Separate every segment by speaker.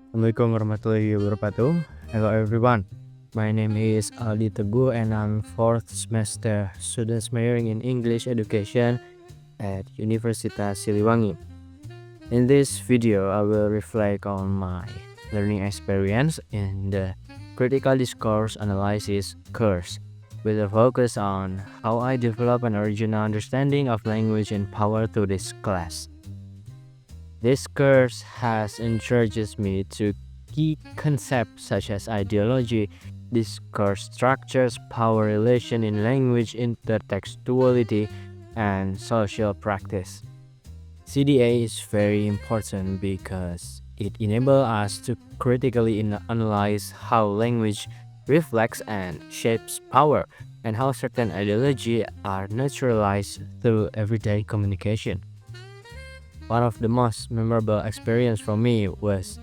Speaker 1: Assalamualaikum warahmatullahi wabarakatuh. Hello everyone. My name is Aldhi Teguh and I'm 4th semester student majoring in English education at Universitas Siliwangi. In this video, I will reflect on my learning experience in the critical discourse analysis course with a focus on how I develop an original understanding of language and power through this class. This course has introduced me to key concepts such as ideology, discourse structures, power relation in language, intertextuality, and social practice. CDA is very important because it enables us to critically analyze how language reflects and shapes power and how certain ideology are naturalized through everyday communication. One of the most memorable experience for me was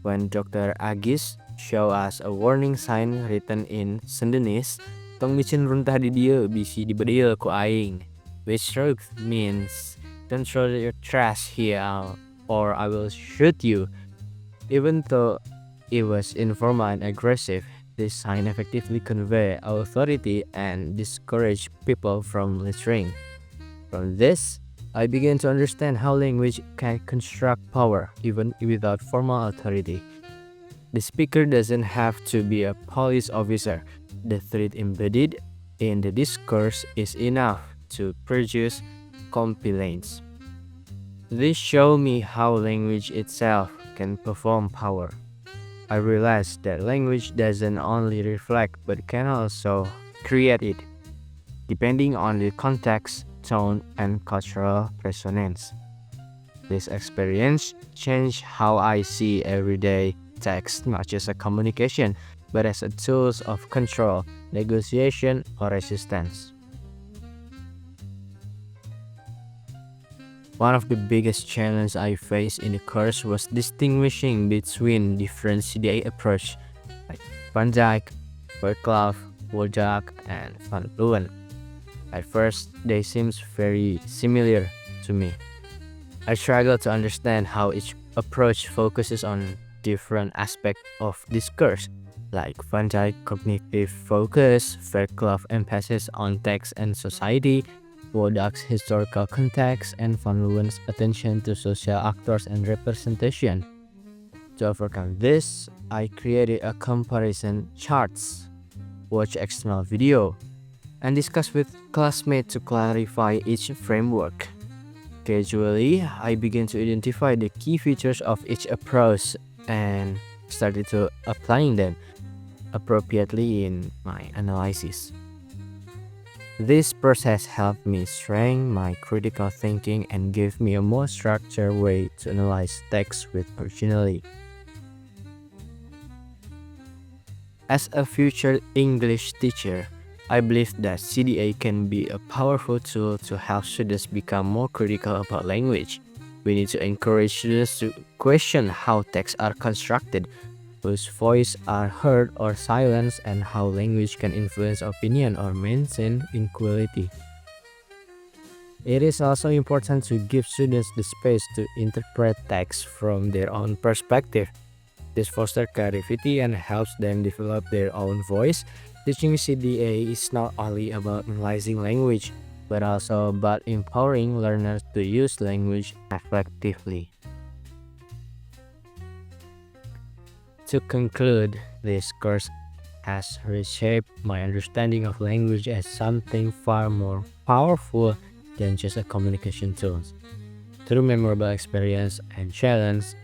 Speaker 1: when Dr. Agis show us a warning sign written in Sundanese, "Tong micin runtah di dieu bisi dibedil ku aing," which truth means don't throw your trash here or I will shoot you. Even though it was informal and aggressive, this sign effectively convey authority and discourage people from littering. From this, I began to understand how language can construct power even without formal authority. The speaker doesn't have to be a police officer. The threat embedded in the discourse is enough to produce complaints. This showed me how language itself can perform power. I realized that language doesn't only reflect but can also create it, depending on the context, tone, and cultural resonance. This experience changed how I see everyday text not just a communication, but as a tools of control, negotiation, or resistance. One of the biggest challenges I faced in the course was distinguishing between different CDA approach like Van Dyke, Verclav, Wodak, and Van Leeuwen. At first, they seemed very similar to me. I struggled to understand how each approach focuses on different aspects of discourse, like Van Dyke cognitive focus, Verclav emphasis on text and society, Wodak's historical context, and Van Leeuwen's attention to social actors and representation. To overcome this, I created a comparison charts, watched external video, and discussed with classmates to clarify each framework. Gradually, I began to identify the key features of each approach and started to applying them appropriately in my analysis. This process helped me strengthen my critical thinking and gave me a more structured way to analyze text with originality. As a future English teacher, I believe that CDA can be a powerful tool to help students become more critical about language. We need to encourage students to question how texts are constructed, whose voices are heard or silenced, and how language can influence opinion or maintain equality. It is also important to give students the space to interpret text from their own perspective. This fosters creativity and helps them develop their own voice. Teaching CDA is not only about analyzing language, but also about empowering learners to use language effectively. To conclude, this course has reshaped my understanding of language as something far more powerful than just a communication tool. Through memorable experience and challenge,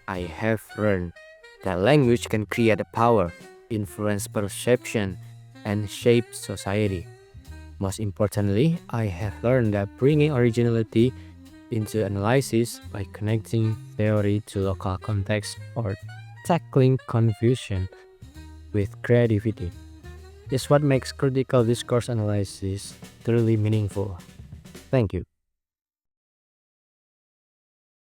Speaker 1: I have learned that language can create a power, influence perception, and shape society. Most importantly, I have learned that bringing originality into analysis by connecting theory to local context or tackling confusion with creativity is what makes critical discourse analysis truly meaningful. Thank you.